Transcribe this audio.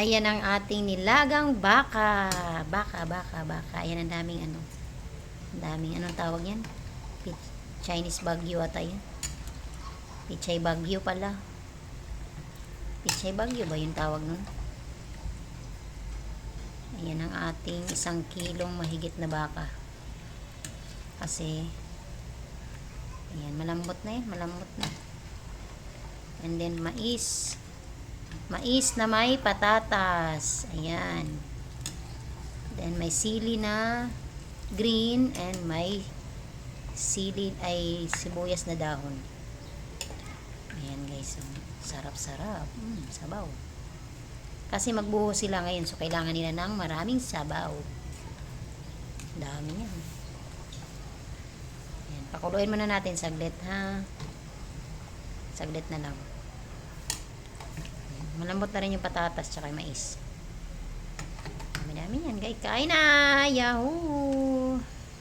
Ayan ang ating nilagang baka. Baka. Ayan ang daming ano. Ang daming anong tawag yan? Chinese Bagyo ata yan. Pichay Bagyo pala. Pichay Bagyo ba yung tawag nun? Ayan ang ating 1 kilong mahigit na baka. Kasi ayan, malambot na yan. Malambot na. And then mais. Mais na may patatas. Ayan. Then may sili na green and may sili ay sibuyas na dahon. Ayan guys. Sarap-sarap. Sabaw. Kasi magbuho sila ngayon, so kailangan nila ng maraming sabaw. Dami yan. Ayan. Pakuluin muna natin saglit ha. Saglit na lang. Malambot na rin yung patatas tsaka yung mais. Dami-dami yan guys. Kain na! Yahoo!